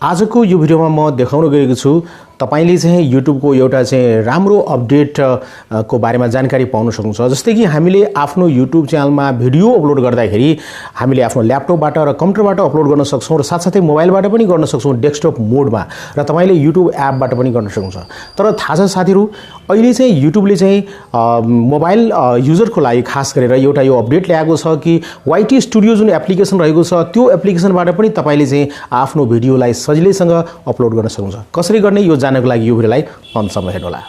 आजको यो भिडियोमा म देखाउन गएको छु तपाईले चाहिँ YouTube को एउटा चाहिँ राम्रो अपडेट को बारेमा जानकारी पाउन सक्नुहुन्छ। जस्तै कि हामीले आफ्नो YouTube च्यानलमा भिडियो अपलोड गर्दाखेरि हामीले आफ्नो ल्यापटपबाट र कम्प्युटरबाट अपलोड गर्न सक्छौं र साथसाथै मोबाइलबाट पनि गर्न सक्छौं डेस्कटप मोडमा र तपाईले YouTube एपबाट पनि गर्न सक्नुहुन्छ। तर थाहा छ साथीहरु अहिले चाहिँ YouTube ले चाहिँ मोबाइल युजरको लागि खास गरेर एउटा यो अपडेट ल्याएको छ कि YT स्टुडियो जुन एप्लिकेसन रहेको छ त्यो एप्लिकेसनबाट पनि तपाईले चाहिँ आफ्नो भिडियोलाई सजिलैसँग अपलोड गर्न सक्नुहुन्छ। कसरी गर्ने यो जाननको लागि यो भिडियोलाई अन्तसम्म हेर्नुहोला।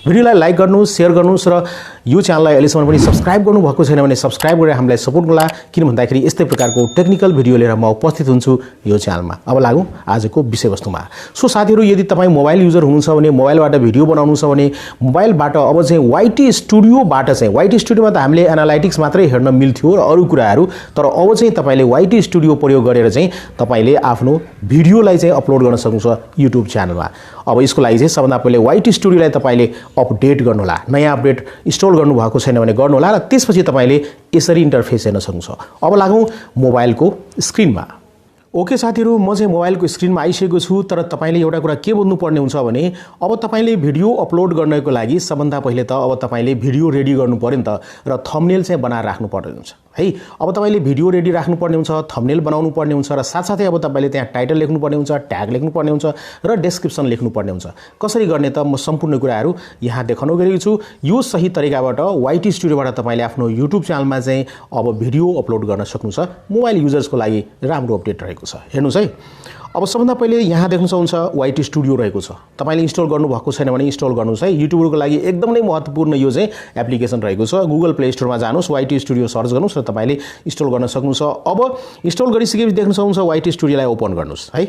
भिडियोलाई लाइक गर्नुस्, शेयर गर्नुस् र यो च्यानललाई अहिलेसम्म पनि सब्स्क्राइब गर्नु भएको छैन भने सब्स्क्राइब गरेर हामीलाई सपोर्ट गर्नुला, किन भन्दाखेरि यस्तै प्रकारको टेक्निकल भिडियो लिएर म उपस्थित हुन्छु यो च्यानलमा। अब लागौं आजको विषयवस्तुमा। सो साथीहरु यदि तपाई मोबाइल युजर हुनुहुन्छ भने मोबाइलबाट भिडियो बनाउनु छ भने मोबाइलबाट अब चाहिँ YT स्टुडियोबाट चाहिँ YT स्टुडियोमा त हामीले एनालाइटिक्स मात्रै हेर्न मिल्थ्यो र अरु कुराहरु, तर अब चाहिँ तपाईले YT स्टुडियो प्रयोग गरेर चाहिँ तपाईले आफ्नो भिडियोलाई चाहिँ अपलोड गर्न सक्नुहुन्छ YouTube च्यानलमा। अब यसको लागि चाहिँ सबभन्दा पहिले YT स्टुडियोलाई तपाईले अपडेट गर्नुहोला, नयाँ अपडेट इन्स्टल गर्नु भएको छैन भने गर्नुहोला र त्यसपछि तपाईले यसरी इन्टरफेस हेर्न सक्नुहुन्छ। अब लागौं मोबाइलको स्क्रिनमा। ओके साथीहरु, म चाहिँ मोबाइलको स्क्रिनमा आइसकेको छु, तर तपाईले एउटा कुरा के बुझ्नु पर्ने हुन्छ भने अब तपाईले भिडियो अपलोड गर्नको लागि सबभन्दा पहिले त अब तपाईले भिडियो रेडी गर्नु पर्यो नि त र थम्बनेल चाहिँ बनाएर राख्नु पर्ने हुन्छ है। अब तपाईले भिडियो रेडी राख्नु पर्ने हुन्छ, थम्बनेल बनाउनु पर्ने हुन्छ र साथसाथै अब तपाईले त्यहाँ टाइटल लेख्नु पर्ने हुन्छ, ट्याग लेख्नु पर्ने हुन्छ र डेस्क्रिप्सन लेख्नु पर्ने हुन्छ। कसरी गर्ने त म सम्पूर्ण कुराहरु यहाँ देखाउन गएको छु। यो सही तरिकाबाट YT स्टुडियोबाट तपाईले आफ्नो YouTube च्यानलमा चाहिँ अब भिडियो अपलोड गर्न सक्नुहुन्छ। मोबाइल युजर्सको लागि राम्रो अपडेट रहेको छ, हेर्नुस् है। अब सबभन्दा पहिले यहाँ देख्न सक्नुहुन्छ YT स्टुडियो रहेको छ। तपाईले इन्स्टल गर्नु भएको छैन भने इन्स्टल गर्नुस् है। युट्युबरको लागि एकदमै महत्त्वपूर्ण यो चाहिँ एप्लिकेसन रहेको छ। गुगल प्ले स्टोरमा जानुस्, YT स्टुडियो सर्च गर्नुस् र तपाईले इन्स्टल गर्न सक्नुहुन्छ। अब इन्स्टल गरिसकेपछि देख्न सक्नुहुन्छ YT स्टुडियोलाई ओपन गर्नुस् है।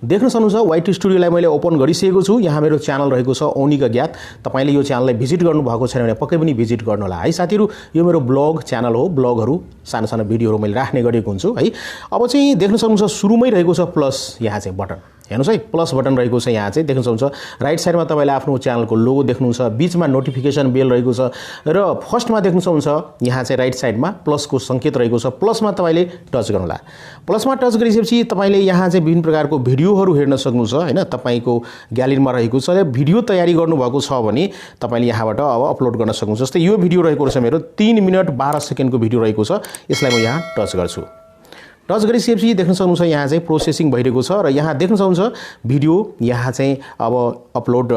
देख्न सक्नुहुन्छ YT स्टुडियोलाई मैले ओपन गरिसकेको छु। यहाँ मेरो च्यानल रहेको छ ओनिक अज्ञात। तपाईले यो च्यानललाई भिजिट गर्नु भएको छैन भने पक्कै पनि भिजिट गर्नु होला है साथीहरु। यो मेरो ब्लग च्यानल हो, ब्लगहरु सानो सानो भिडियोहरु मैले राख्ने गरेको हुन्छु है। अब चाहिँ देख्न सक्नुहुन्छ सुरुमै रहेको छ प्लस, यहाँ चाहिँ बटन हेर्नुस् है, प्लस बटन रहेको छ। यहाँ चाहिँ देख्न सक्नुहुन्छ राइट साइडमा तपाईले आफ्नो च्यानलको लोगो देख्नुहुन्छ, बीचमा नोटिफिकेसन बेल रहेको छ र फर्स्टमा देख्न सक्नुहुन्छ यहाँ चाहिँ राइट साइडमा प्लसको संकेत रहेको छ। प्लसमा तपाईले टच गर्नुहोला। प्लसमा टच गरिसकेपछि तपाईले यहाँ चाहिँ विभिन्न प्रकारको भिडियोहरु हेर्न सक्नुहुन्छ हैन। तपाईको ग्यालरीमा रहेको छ र भिडियो तयारी गर्नु भएको छ भने तपाईले यहाँबाट अब अपलोड गर्न सक्नुहुन्छ। जस्तै यो भिडियो रहेको छ मेरो 3 मिनेट 12 सेकेन्डको भिडियो रहेको छ। यसलाई म यहाँ टच गर्छु। टच गरिसकेपछि देख्न सक्नुहुन्छ यहाँ चाहिँ प्रोसेसिङ भइरहेको छ र यहाँ देख्न सक्नुहुन्छ भिडियो यहाँ चाहिँ अब अपलोड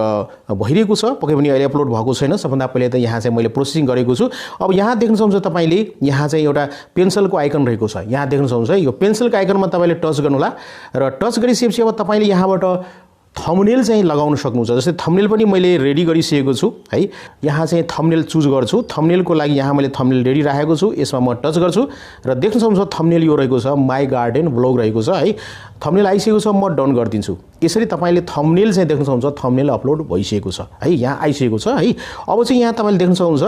भइरहेको छ। पक्कै पनि अहिले अपलोड भएको छैन। सबभन्दा पहिले त यहाँ चाहिँ मैले प्रोसेसिङ गरेको छु। अब यहाँ देख्न सक्नुहुन्छ तपाईले यहाँ चाहिँ एउटा पेन्सिलको आइकन रहेको छ। यहाँ देख्न सक्नुहुन्छ यो पेन्सिलको आइकनमा तपाईले टच गर्नुहोला र टच गरिसकेपछि अब तपाईले यहाँबाट थम्बनेल चाहिँ लगाउन सक्नुहुन्छ। जस्तै थम्बनेल पनि मैले रेडी गरिसकेको छु है। यहाँ चाहिँ थम्बनेल चुज गर्छु। थम्बनेलको लागि यहाँ मैले थम्बनेल रेडी राखेको छु। यसमा म टच गर्छु र देख्न सक्नुहुन्छ थम्बनेल यो रहेको छ, माई गार्डन ब्लग रहेको छ है। थम्बनेल आइसकेको छ, म डन गरिदिन्छु। यसरी तपाईले थम्बनेल चाहिँ देख्न सक्नुहुन्छ थम्बनेल अपलोड भइसकेको छ है। यहाँ आइसकेको छ है। अब चाहिँ यहाँ तपाईले देख्न सक्नुहुन्छ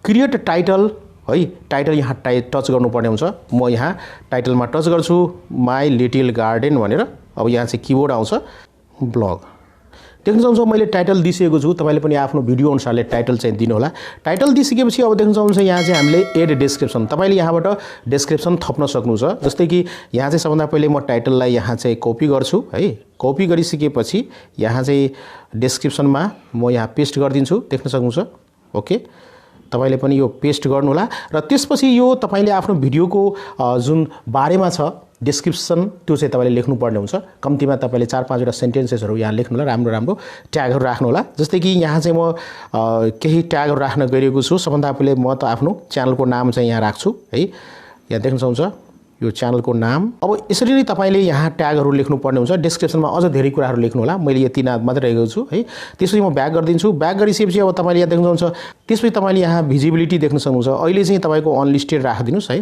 क्रिएट टाइटल है। टाइटल यहाँ टच गर्नुपर्ने हुन्छ। म यहाँ टाइटलमा टच गर्छु, माई लिटिल गार्डन भनेर। अब यहाँ चाहिँ किबोर्ड आउँछ ब्लग। देख्न सक्नुहुन्छ मैले टाइटल दिइसकेको छु। तपाईले पनि आफ्नो भिडियो अनुसारले टाइटल चाहिँ दिनु होला। टाइटल दिइसकेपछि अब देख्न सक्नुहुन्छ यहाँ चाहिँ हामीले एड डेस्क्रिप्सन, तपाईले यहाँबाट डेस्क्रिप्सन थप्न सक्नुहुन्छ। जस्तै कि यहाँ चाहिँ सबभन्दा पहिले म टाइटललाई यहाँ चाहिँ कपी गर्छु है। कपी गरिसकेपछि यहाँ चाहिँ डेस्क्रिप्सनमा म यहाँ पेस्ट गरिदिन्छु। देख्न सक्नुहुन्छ ओके। तपाईले पनि यो पेस्ट गर्नु होला र त्यसपछि यो तपाईले आफ्नो भिडियोको जुन बारेमा छ डिस्क्रिप्सन त्यो चाहिँ तपाईले लेख्नु पर्ने हुन्छ। कम्तिमा तपाईले 4-5 वटा सेन्टेन्सेसहरु यहाँ लेख्नु होला। राम्रो राम्रो ट्यागहरु राख्नु होला। जस्तै कि यहाँ चाहिँ म केही ट्यागहरु राख्न गइरहेको छु। सबभन्दा पहिले म त आफ्नो च्यानलको नाम चाहिँ यहाँ राख्छु है। यहाँ देख्न सक्नुहुन्छ यो च्यानलको नाम। अब यसरी नै तपाईले यहाँ ट्यागहरु लेख्नु पर्ने हुन्छ। डिस्क्रिप्सनमा अझ धेरै कुराहरु लेख्नु होला। मैले यति मात्र रहेको छु है। त्यसपछि म ब्याक गरिदिन्छु। ब्याक गरिसकेपछि अब तपाईले यहाँ देख्न सक्नुहुन्छ त्यसपछि तपाईले यहाँ भिजिबिलिटी देख्न सक्नुहुन्छ। अहिले चाहिँ तपाईको अनलिस्टेड राखिदिनुस् है।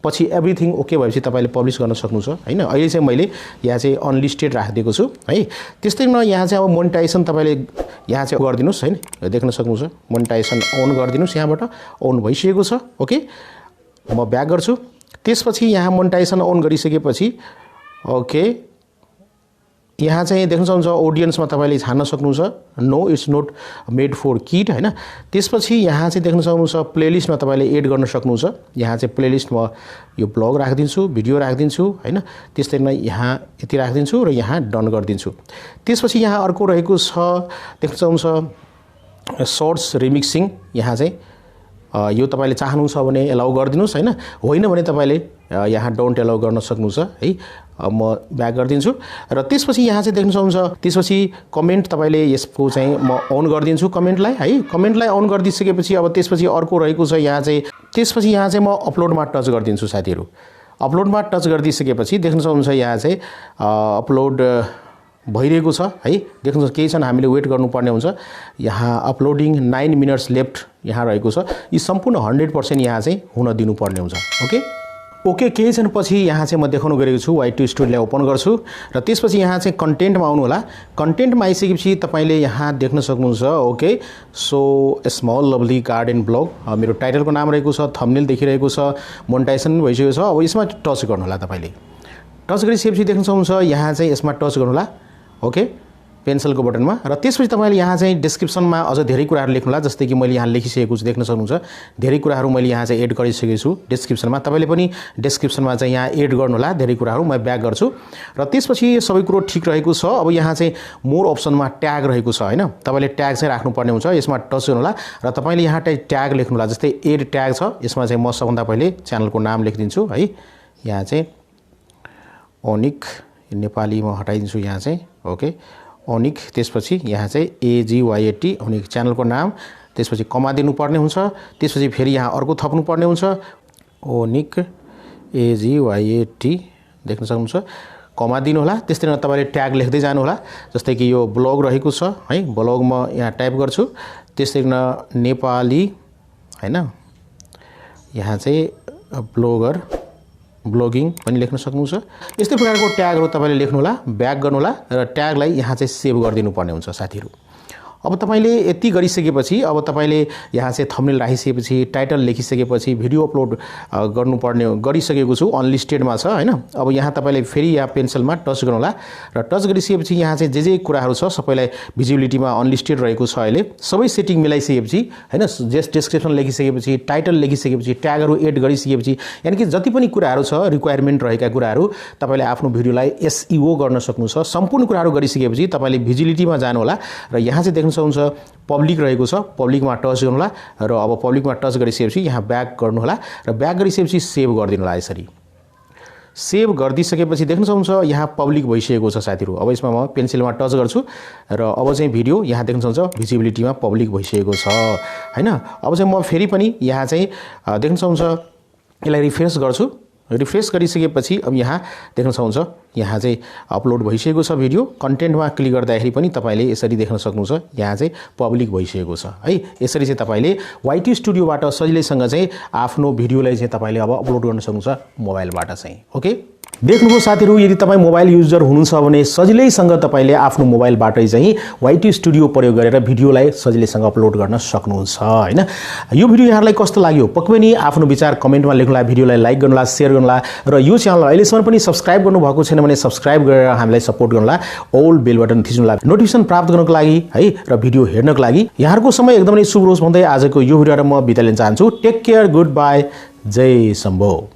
पछि एभ्रीथिङ ओके भएपछि तपाईले पब्लिश गर्न सक्नुहुन्छ हैन। अहिले चाहिँ मैले यहाँ चाहिँ अनलिस्टेड राखिदिएको छु है। त्यस्तैमा यहाँ चाहिँ अब मोनेटाइजेसन तपाईले यहाँ चाहिँ गरिदिनुस् हैन। देख्न सक्नुहुन्छ मोनेटाइजेसन अन गरिदिनुस्। यहाँबाट अन भइसकेको छ ओके। म ब्याक गर्छु। त्यसपछि यहाँ मोनेटाइजेसन अन गरिसकेपछि ओके यहाँ चाहिँ देख्न सक्नुहुन्छ ऑडियन्समा तपाईले छान्न सक्नुहुन्छ no it's not made for kid हैन। त्यसपछि यहाँ चाहिँ देख्न सक्नुहुन्छ प्लेलिस्टमा तपाईले एड गर्न सक्नुहुन्छ। यहाँ चाहिँ प्लेलिस्टमा यो ब्लग राखिदिन्छु, भिडियो राखिदिन्छु हैन। त्यस्तै नै यहाँ यति राखिदिन्छु र यहाँ डन गरिदिन्छु। त्यसपछि यहाँ अर्को रहेको छ देख्न सक्नुहुन्छ शॉर्ट्स रिमिक्सिङ। यहाँ चाहिँ यो तपाईले चाहनुहुन्छ भने एलाउ गरिदिनुस् हैन, होइन भने तपाईले यहाँ डोन्ट एलाउ गर्न सक्नुहुन्छ है। म ब्याक गरिदिन्छु र त्यसपछि यहाँ चाहिँ देख्न सक्नुहुन्छ त्यसपछि कमेन्ट तपाईले यसको चाहिँ म अन गरिदिन्छु कमेन्टलाई है। कमेन्टलाई अन गरिदिसकेपछि अब त्यसपछि अर्को रहेको छ यहाँ चाहिँ त्यसपछि यहाँ चाहिँ म अपलोडमा टच गरिदिन्छु साथीहरु। अपलोडमा टच गरिदिसकेपछि देख्न सक्नुहुन्छ यहाँ चाहिँ अपलोड भइरहेको छ है। देख्न सक्नुहुन्छ केही छन् हामीले वेट गर्नुपर्ने हुन्छ। यहाँ अपलोडिङ 9 मिनेट्स लेफ्ट यहाँ रहेको छ। यी सम्पूर्ण 100% यहाँ चाहिँ हुन दिनुपर्ने हुन्छ। ओके केही क्षण पछि यहाँ चाहिँ म देखाउन गएको छु Y2 स्टुडियोलाई ओपन गर्छु र त्यसपछि यहाँ चाहिँ कन्टेन्टमा आउनु होला। कन्टेन्टमा आइसकेपछि तपाईले यहाँ देख्न सक्नुहुन्छ okay so small lovely garden blog मेरो टाइटलको नाम रहेको छ, थम्बनेल देखिरहेको छ, मोनेटाइजेसन भइसकेको छ। अब यसमा टच गर्नु होला। तपाईले टच गरिसकेपछि देख्न सक्नुहुन्छ यहाँ चाहिँ यसमा टच गर्नु होला ओके पेन्सिलको बटनमा र त्यसपछि तपाईले यहाँ चाहिँ डिस्क्रिप्सनमा अझ धेरै कुराहरु लेख्नु होला। जस्तै कि मैले यहाँ लेखिसकेको छु देख्न सक्नुहुन्छ धेरै कुराहरु मैले यहाँ चाहिँ एड गरिसकेको छु डिस्क्रिप्सनमा। तपाईले पनि डिस्क्रिप्सनमा चाहिँ यहाँ एड गर्नु होला धेरै कुराहरु। म ब्याक गर्छु र त्यसपछि सबै कुरो ठीक रहेको छ। अब यहाँ चाहिँ मोर अप्सनमा ट्याग रहेको छ हैन। तपाईले ट्याग चाहिँ राख्नु पर्ने हुन्छ। यसमा टच गर्नु होला र तपाईले यहाँ ट्याग लेख्नु होला। जस्तै एड ट्याग छ यसमा चाहिँ म सबभन्दा पहिले च्यानलको नाम लेखिदिन्छु है। यहाँ चाहिँ ओनिक नेपालीमा हटाइदिन्छु यहाँ चाहिँ ओके ओनिक। त्यसपछि यहाँ चाहिँ AGYAT ओनिक च्यानलको नाम। त्यसपछि कमा दिनुपर्ने हुन्छ। त्यसपछि फेरि यहाँ अर्को थप्नु पर्ने हुन्छ ओनिक AGYAT देख्न सक्नुहुन्छ कमा दिनु होला। त्यस्तै गरी तपाईले ट्याग लेख्दै जानु होला। जस्तै कि यो ब्लग रहेको छ है, ब्लग म यहाँ टाइप गर्छु। त्यस्तै गरी नेपाली हैन, यहाँ चाहिँ ब्लगर ब्लगिङ पनि लेख्न सक्नुहुन्छ। यस्तै प्रकारको ट्यागहरु तपाईले लेख्नु होला, ब्याक गर्नु होला र ट्यागलाई यहाँ चाहिँ सेभ गरिदिनु पर्ने हुन्छ साथीहरु। अब तपाईले यति गरिसकेपछि अब तपाईले यहाँ चाहिँ थम्बनेल राखिसकेपछि टाइटल लेखिसकेपछि भिडियो अपलोड गर्नुपर्ने गरिसकेको छु अनलिस्टेडमा छ हैन। अब यहाँ तपाईले फेरि यहाँ पेन्सिलमा टच गर्नु होला र टच गरिसकेपछि यहाँ चाहिँ जे कुराहरु छ सबैलाई भिजिबिलिटीमा अनलिस्टेड रहेको छ। अहिले सबै सेटिङ मिलाइसकेपछि हैन, जस्ट डिस्क्रिप्सन लेखिसकेपछि टाइटल लेखिसकेपछि ट्यागहरु एड गरिसकेपछि यानी कि जति पनि कुराहरु छ रिक्वायरमेन्ट रहेका कुराहरु तपाईले आफ्नो भिडियोलाई SEO गर्न सक्नुहुन्छ। सम्पूर्ण कुराहरु गरिसकेपछि तपाईले भिजिबिलिटीमा जानु होला र यहाँ चाहिँ सक्नुहुन्छ पब्लिक रहेको छ। पब्लिकमा टच गर्नु होला र अब पब्लिकमा टच गरिसकेपछि यहाँ ब्याक गर्नु होला र ब्याक गरिसकेपछि सेभ गरिदिनु होला। यसरी सेभ गरिदिसकेपछि देख्न सक्नुहुन्छ यहाँ पब्लिक भइसकेको छ साथीहरु। अब यसमा म पेन्सिलमा टच गर्छु र अब चाहिँ भिडियो यहाँ देख्न सक्नुहुन्छ भिजिबिलिटीमा पब्लिक भइसकेको छ हैन। अब चाहिँ म फेरि पनि यहाँ चाहिँ देख्न सक्नुहुन्छ यसलाई रिफ्रेश गर्छु। रिफ्रेश गरिसकेपछि अब यहाँ देख्न सक्नुहुन्छ यहाँ चाहिँ अपलोड भइसकेको छ भिडियो। कन्टेन्टमा क्लिक गर्दाखेरि पनि तपाईले यसरी देख्न सक्नुहुन्छ यहाँ चाहिँ पब्लिक भइसकेको छ है। यसरी चाहिँ तपाईले Y2 स्टुडियोबाट सजिलैसँग चाहिँ आफ्नो भिडियोलाई चाहिँ तपाईले अब अपलोड गर्न सक्नुहुन्छ मोबाइलबाट चाहिँ। ओके देख्नुभयो साथीहरु, यदि तपाई मोबाइल युजर हुनुहुन्छ भने सजिलैसँग तपाईले आफ्नो मोबाइलबाटै चाहिँ Y2 स्टुडियो प्रयोग गरेर भिडियोलाई सजिलैसँग अपलोड गर्न सक्नुहुन्छ हैन। यो भिडियो यहाँलाई कस्तो लाग्यो पक्कै पनि आफ्नो विचार कमेन्टमा लेख्नुला, भिडियोलाई लाइक गर्नुला, शेयर गर्नुला र यो च्यानललाई अहिलेसम्म पनि सब्स्क्राइब गर्नु भएको छैन भने सब्स्क्राइब गरेर हामीलाई सपोर्ट गर्नुला, ऑल बेल बटन थिच्नुला नोटिफिकेसन प्राप्त गर्नको लागि है र भिडियो हेर्नको लागि। यहाँहरुको समय एकदमै शुभ होस् भन्दै आजको यो भिडियोबाट म बिदा लिन चाहन्छु। टेक केयर, गुड बाय, जय शम्भो।